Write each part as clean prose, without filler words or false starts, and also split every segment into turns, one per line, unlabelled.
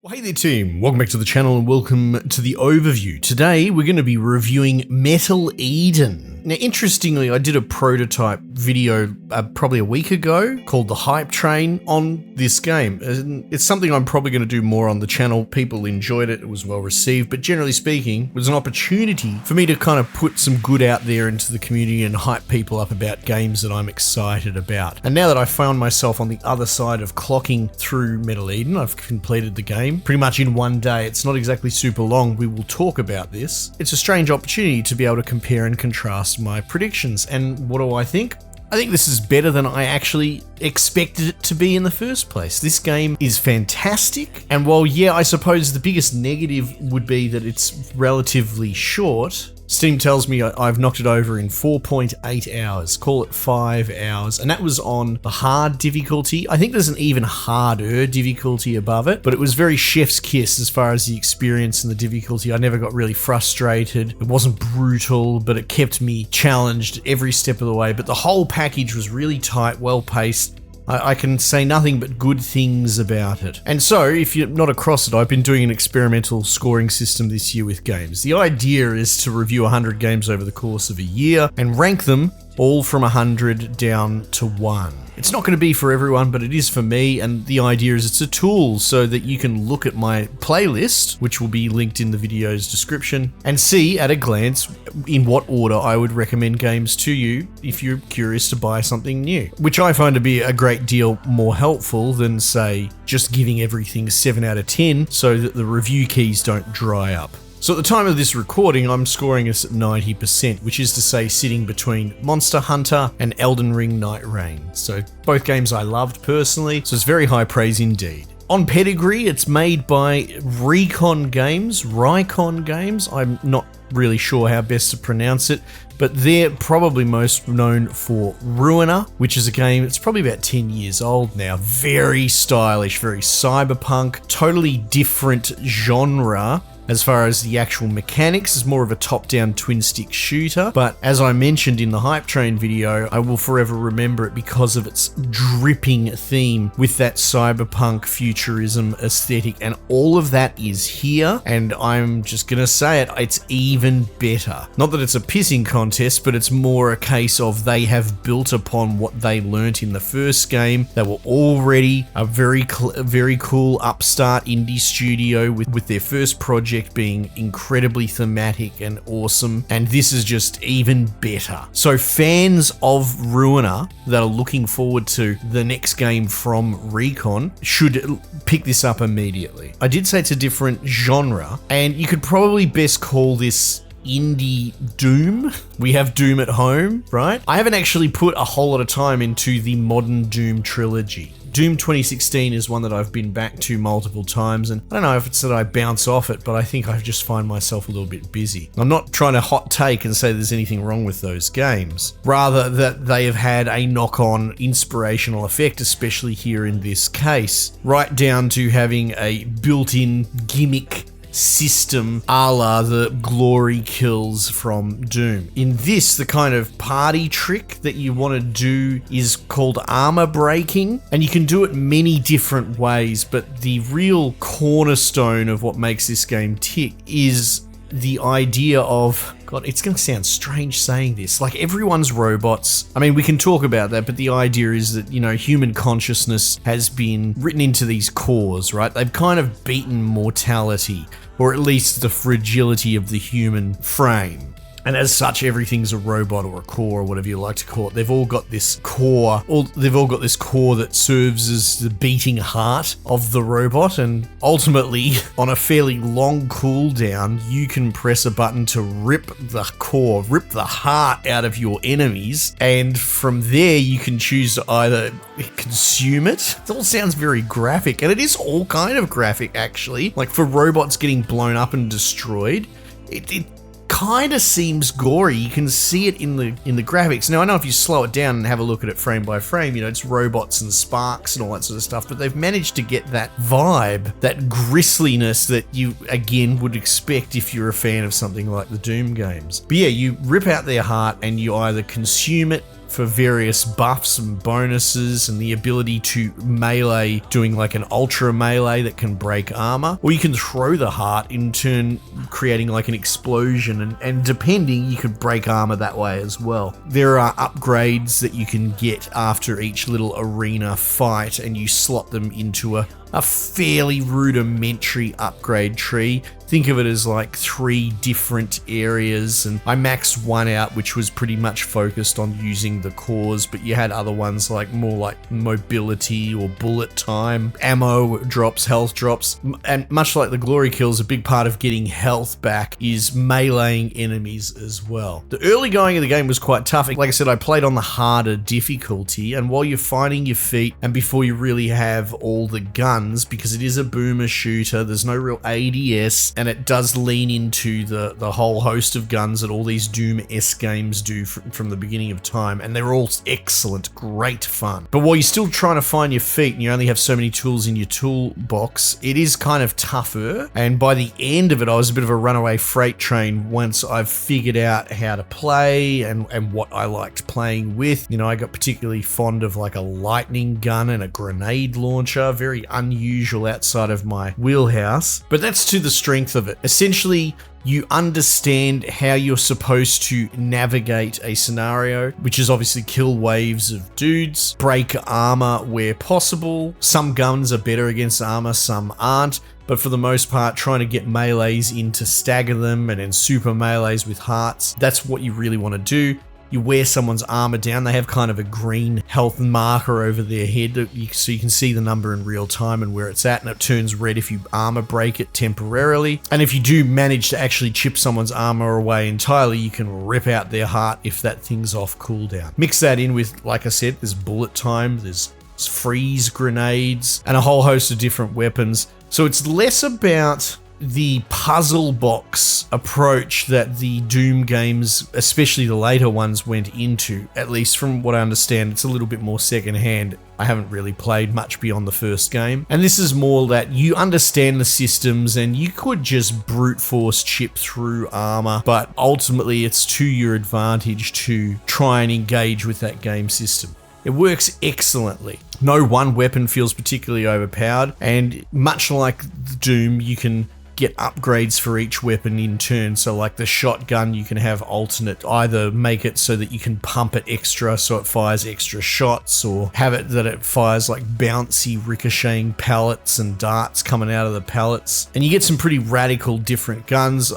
Well, hey there team, welcome back to the channel and welcome to the overview. Today we're going to be reviewing Metal Eden. Now interestingly, I did a prototype video probably a week ago called The Hype Train on this game. And it's something I'm probably going to do more on the channel. People enjoyed it, it was well received, but generally speaking, it was an opportunity for me to kind of put some good out there into the community and hype people up about games that I'm excited about. And now that I found myself on the other side of clocking through Metal Eden, I've completed the game pretty much in one day. It's not exactly super long. We will talk about this. It's a strange opportunity to be able to compare and contrast my predictions. And what do I think? I think this is better than I actually expected it to be in the first place. This game is fantastic. And while, yeah, I suppose the biggest negative would be that it's relatively short, Steam tells me I've knocked it over in 4.8 hours, call it 5 hours, and that was on the hard difficulty. I think there's an even harder difficulty above it, but it was very chef's kiss as far as the experience and the difficulty. I never got really frustrated. It wasn't brutal, but it kept me challenged every step of the way. But the whole package was really tight, well paced. I can say nothing but good things about it. And so, if you're not across it, I've been doing an experimental scoring system this year with games. The idea is to review 100 games over the course of a year and rank them all from 100 down to 1. It's not going to be for everyone, but it is for me, and the idea is it's a tool so that you can look at my playlist, which will be linked in the video's description, and see at a glance in what order I would recommend games to you if you're curious to buy something new, which I find to be a great deal more helpful than, say, just giving everything 7 out of 10 so that the review keys don't dry up. So at the time of this recording, I'm scoring us at 90%, which is to say sitting between Monster Hunter and Elden Ring Night Rain. So both games I loved personally, so it's very high praise indeed. On pedigree, it's made by Rycon Games. I'm not really sure how best to pronounce it, but they're probably most known for Ruiner, which is a game that's probably about 10 years old now. Very stylish, very cyberpunk, totally different genre. As far as the actual mechanics, it's more of a top-down twin-stick shooter, but as I mentioned in the Hype Train video, I will forever remember it because of its dripping theme with that cyberpunk futurism aesthetic, and all of that is here, and I'm just gonna say it, it's even better. Not that it's a pissing contest, but it's more a case of they have built upon what they learnt in the first game. They were already a very cool upstart indie studio with their first project being incredibly thematic and awesome, and this is just even better. So fans of Ruiner that are looking forward to the next game from Rycon should pick this up immediately. I did say it's a different genre, and you could probably best call this indie Doom. We have Doom at home, right? I haven't actually put a whole lot of time into the modern Doom trilogy. Doom 2016 is one that I've been back to multiple times, and I don't know if it's that I bounce off it, but I think I just find myself a little bit busy. I'm not trying to hot take and say there's anything wrong with those games, rather that they have had a knock-on inspirational effect, especially here in this case, right down to having a built-in gimmick system a la the glory kills from Doom. In this, the kind of party trick that you want to do is called armor breaking, and you can do it many different ways, but the real cornerstone of what makes this game tick is the idea of, God, it's going to sound strange saying this, like everyone's robots. I mean, we can talk about that, but the idea is that, you know, human consciousness has been written into these cores, right? They've kind of beaten mortality, or at least the fragility of the human frame. And as such, everything's a robot or a core or whatever you like to call it. They've all got this core, that serves as the beating heart of the robot. And ultimately, on a fairly long cooldown, you can press a button to rip the heart out of your enemies. And from there, you can choose to either consume it. It all sounds very graphic, and it is all kind of graphic, actually. Like for robots getting blown up and destroyed, it kind of seems gory. You can see it in the graphics. Now, I know if you slow it down and have a look at it frame by frame, you know, it's robots and sparks and all that sort of stuff, but they've managed to get that vibe, that grisliness that you, again, would expect if you're a fan of something like the Doom games. But yeah, you rip out their heart and you either consume it for various buffs and bonuses and the ability to melee, doing like an ultra melee that can break armor, or you can throw the heart, in turn creating like an explosion, and depending, you could break armor that way as well. There are upgrades that you can get after each little arena fight, and you slot them into a fairly rudimentary upgrade tree. Think of it as like 3 different areas, and I maxed one out which was pretty much focused on using the cores, but you had other ones like more like mobility or bullet time, ammo drops, health drops, and much like the glory kills, a big part of getting health back is meleeing enemies as well. The early going of the game was quite tough. Like I said, I played on the harder difficulty, and while you're finding your feet and before you really have all the guns, because it is a boomer shooter, there's no real ADS, and it does lean into the whole host of guns that all these Doom-esque games do from the beginning of time, and they're all excellent, great fun. But while you're still trying to find your feet and you only have so many tools in your toolbox, it is kind of tougher, and by the end of it, I was a bit of a runaway freight train once I've figured out how to play and what I liked playing with. You know, I got particularly fond of like a lightning gun and a grenade launcher, very unusual outside of my wheelhouse, but that's to the strength of it. Essentially, you understand how you're supposed to navigate a scenario, which is obviously kill waves of dudes, break armor where possible. Some guns are better against armor, some aren't, but for the most part, trying to get melees in to stagger them, and then super melees with hearts. That's what you really want to do. You wear someone's armor down. They have kind of a green health marker over their head so you can see the number in real time and where it's at, and it turns red if you armor break it temporarily. And if you do manage to actually chip someone's armor away entirely, you can rip out their heart if that thing's off cooldown. Mix that in with, like I said, there's bullet time, there's freeze grenades, and a whole host of different weapons. So it's less about the puzzle box approach that the Doom games, especially the later ones, went into. At least from what I understand, it's a little bit more secondhand. I haven't really played much beyond the first game. And this is more that you understand the systems and you could just brute force chip through armor, but ultimately it's to your advantage to try and engage with that game system. It works excellently. No one weapon feels particularly overpowered, and much like Doom, you can get upgrades for each weapon in turn. So like the shotgun, you can have alternate, either make it so that you can pump it extra so it fires extra shots, or have it that it fires like bouncy ricocheting pellets and darts coming out of the pellets. And you get some pretty radical different guns.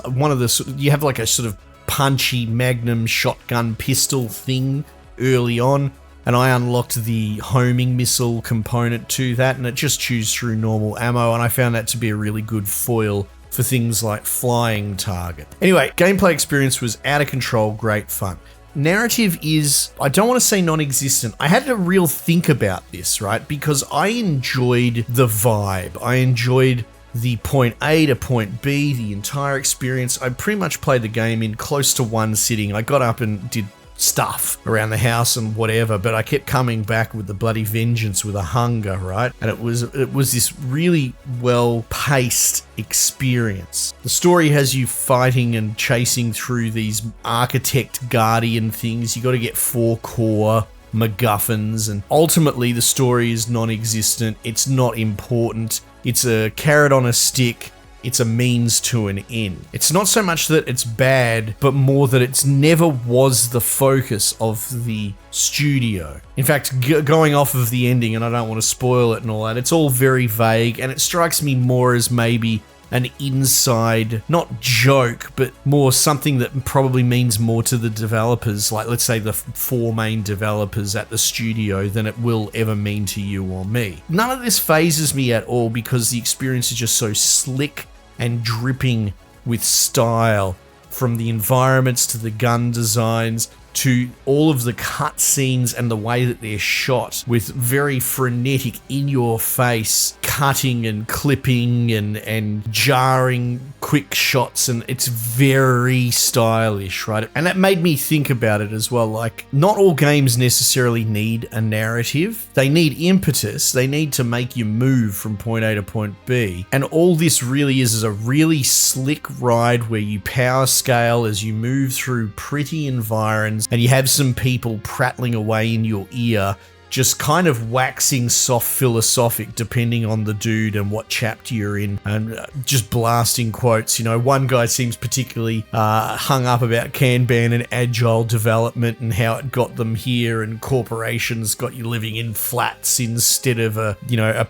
You have like a sort of punchy magnum shotgun pistol thing early on, and I unlocked the homing missile component to that, and it just chews through normal ammo, and I found that to be a really good foil for things like flying target. Anyway, gameplay experience was out of control, great fun. Narrative is, I don't want to say non-existent. I had to real think about this, right? Because I enjoyed the vibe. I enjoyed the point A to point B, the entire experience. I pretty much played the game in close to one sitting. I got up and did stuff around the house and whatever, but I kept coming back with the bloody vengeance, with a hunger, right? And it was this really well-paced experience. The story has you fighting and chasing through these architect guardian things. You got to get 4 core MacGuffins, and ultimately the story is non-existent. It's not important. It's a carrot on a stick. It's a means to an end. It's not so much that it's bad, but more that it's never was the focus of the studio. In fact, going off of the ending, and I don't want to spoil it and all that, it's all very vague, and it strikes me more as maybe an inside, not joke, but more something that probably means more to the developers, like let's say the 4 main developers at the studio, than it will ever mean to you or me. None of this phases me at all because the experience is just so slick and dripping with style, from the environments to the gun designs to all of the cutscenes and the way that they're shot, with very frenetic, in-your-face cutting and clipping and jarring quick shots, and it's very stylish, right? And that made me think about it as well. Like, not all games necessarily need a narrative. They need impetus. They need to make you move from point A to point B. And all this really is a really slick ride where you power scale as you move through pretty environs, and you have some people prattling away in your ear, just kind of waxing soft philosophic depending on the dude and what chapter you're in, and just blasting quotes. You know, one guy seems particularly hung up about Kanban and agile development and how it got them here, and corporations got you living in flats instead of a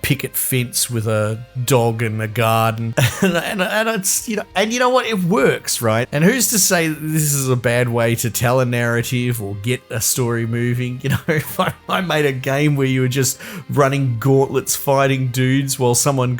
picket fence with a dog and a garden. and it's, and you know what, it works, right? And who's to say that this is a bad way to tell a narrative or get a story moving? If I made a game where you were just running gauntlets fighting dudes while some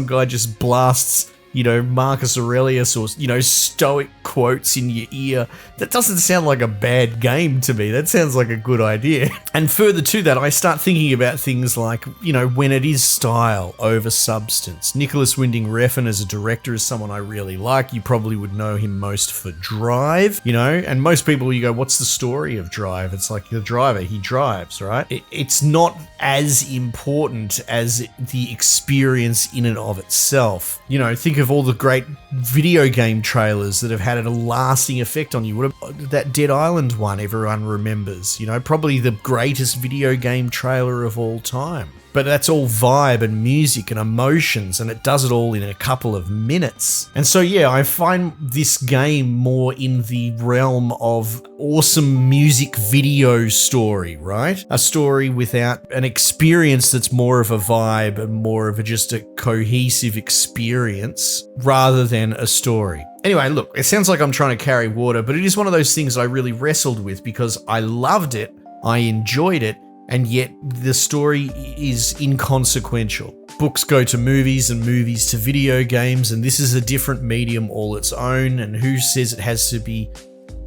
guy just blasts Marcus Aurelius or stoic quotes in your ear, that doesn't sound like a bad game to me. That sounds like a good idea. And further to that, I start thinking about things like, when it is style over substance. Nicholas Winding Refn as a director is someone I really like. You probably would know him most for Drive, and most people, you go, what's the story of Drive? It's like the driver, he drives, right? It's not as important as the experience in and of itself. Think of all the great video game trailers that have had a lasting effect on you. What about that Dead Island one everyone remembers? Probably the greatest video game trailer of all time. But that's all vibe and music and emotions, and it does it all in a couple of minutes. And so, yeah, I find this game more in the realm of awesome music video story, right? A story without an experience that's more of a vibe and more of just a cohesive experience rather than a story. Anyway, look, it sounds like I'm trying to carry water, but it is one of those things I really wrestled with because I loved it, I enjoyed it, and yet the story is inconsequential. Books go to movies and movies to video games, and this is a different medium all its own, and who says it has to be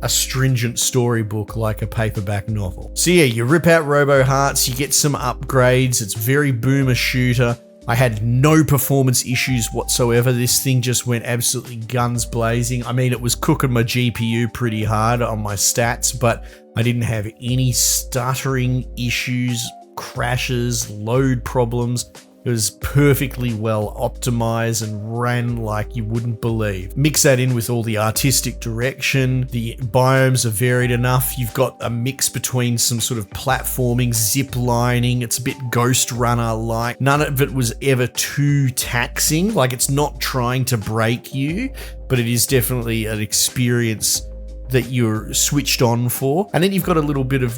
a stringent storybook like a paperback novel? So yeah, you rip out Robo Hearts, you get some upgrades, it's very boomer shooter. I had no performance issues whatsoever. This thing just went absolutely guns blazing. I mean, it was cooking my GPU pretty hard on my stats, but I didn't have any stuttering issues, crashes, load problems. It was perfectly well optimized and ran like you wouldn't believe. Mix that in with all the artistic direction. The biomes are varied enough. You've got a mix between some sort of platforming, zip lining. It's a bit Ghost Runner-like. None of it was ever too taxing. Like, it's not trying to break you, but it is definitely an experience that you're switched on for. And then you've got a little bit of,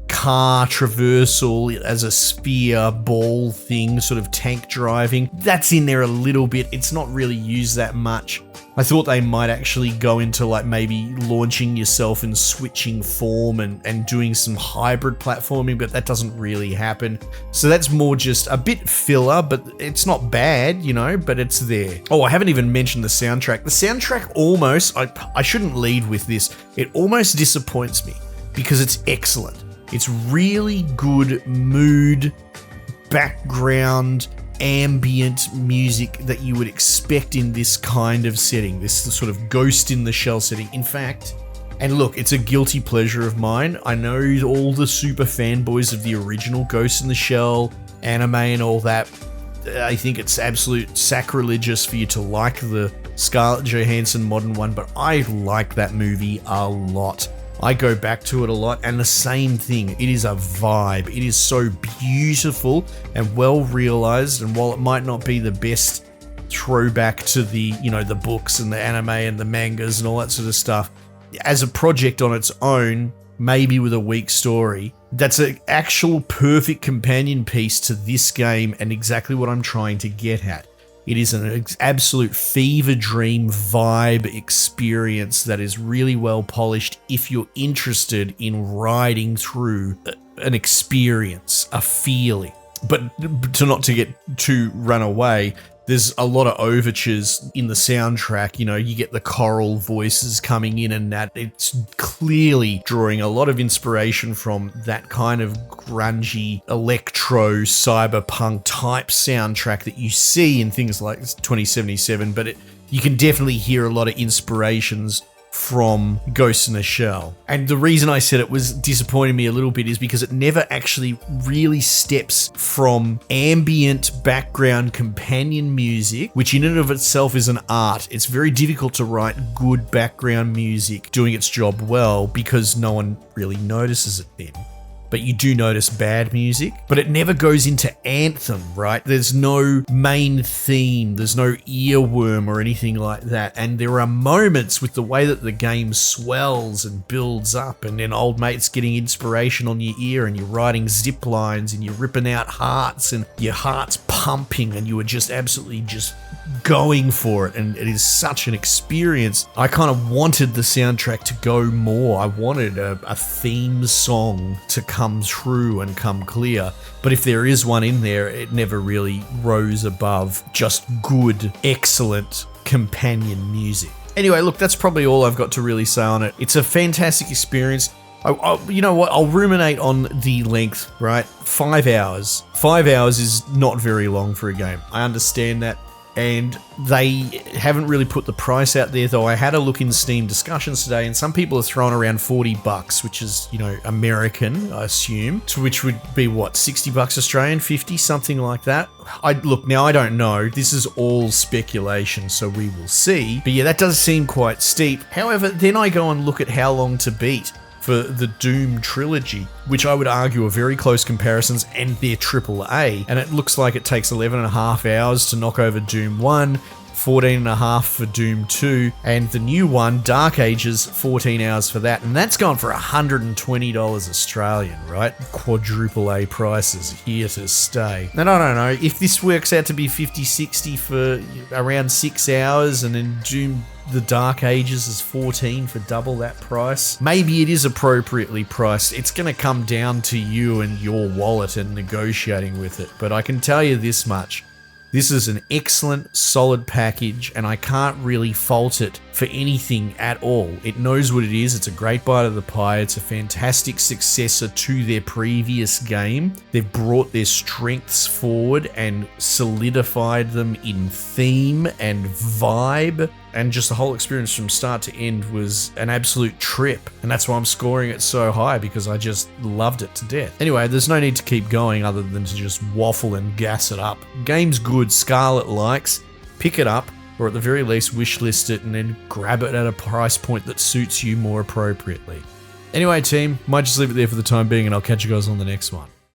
car traversal as a spear ball thing, sort of tank driving. That's in there a little bit. It's not really used that much. I thought they might actually go into like maybe launching yourself and switching form and doing some hybrid platforming, but that doesn't really happen. So that's more just a bit filler, but it's not bad, but it's there. Oh, I haven't even mentioned the soundtrack. The soundtrack almost, I shouldn't lead with this, it almost disappoints me because it's excellent. It's really good mood, background, ambient music that you would expect in this kind of setting, this sort of Ghost in the Shell setting. In fact, and look, it's a guilty pleasure of mine. I know all the super fanboys of the original Ghost in the Shell anime and all that. I think it's absolute sacrilegious for you to like the Scarlett Johansson modern one, but I like that movie a lot. I go back to it a lot, and the same thing. It is a vibe. It is so beautiful and well realized, and while it might not be the best throwback to the, the books and the anime and the mangas and all that sort of stuff, as a project on its own, maybe with a weak story, that's an actual perfect companion piece to this game and exactly what I'm trying to get at. It is an absolute fever dream vibe experience that is really well polished if you're interested in riding through an experience, a feeling. But to not to get too run away, There's a lot of overtures in the soundtrack. You know, you get the choral voices coming in and that. It's clearly drawing a lot of inspiration from that kind of grungy, electro, cyberpunk type soundtrack that you see in things like 2077, but you can definitely hear a lot of inspirations from Ghost in a Shell. And the reason I said it was disappointing me a little bit is because it never actually really steps from ambient background companion music, which in and of itself is an art. It's very difficult to write good background music doing its job well because no one really notices it then. But you do notice bad music, but it never goes into anthem, right? There's no main theme, there's no earworm or anything like that. And there are moments with the way that the game swells and builds up, and then old mate's getting inspiration on your ear, and you're riding zip lines, and you're ripping out hearts, and your heart's pumping, and you are just absolutely just going for it. And it is such an experience. I kind of wanted the soundtrack to go more. I wanted a theme song to come through and come clear, but if there is one in there, it never really rose above just good, excellent companion music. Anyway, look, that's probably all I've got to really say on it. It's a fantastic experience. You know what? I'll ruminate on the length, right? 5 hours. 5 hours is not very long for a game. I understand that. And they haven't really put the price out there, though I had a look in Steam discussions today, and some people are throwing around $40, which is, you know, American, I assume, which would be what, $60 Australian, 50, something like that. Look, now I don't know. This is all speculation, so we will see. But yeah, that does seem quite steep. However, then I go and look at how long to beat for the Doom trilogy, which I would argue are very close comparisons, and they're AAA. And it looks like it takes 11.5 hours to knock over Doom 1, 14.5 for Doom 2, and the new one, Dark Ages, 14 hours for that. And that's gone for $120 Australian, right? Quadruple A prices here to stay. And I don't know, if this works out to be 50, 60 for around 6 hours, and then Doom the Dark Ages is 14 for double that price, maybe it is appropriately priced. It's going to come down to you and your wallet and negotiating with it. But I can tell you this much. This is an excellent, solid package, and I can't really fault it for anything at all. It knows what it is. It's a great bite of the pie. It's a fantastic successor to their previous game. They've brought their strengths forward and solidified them in theme and vibe. And just the whole experience from start to end was an absolute trip. And that's why I'm scoring it so high, because I just loved it to death. Anyway, there's no need to keep going other than to just waffle and gas it up. Game's good, Scarlet likes, pick it up, or at the very least wishlist it and then grab it at a price point that suits you more appropriately. Anyway, team, might just leave it there for the time being, and I'll catch you guys on the next one.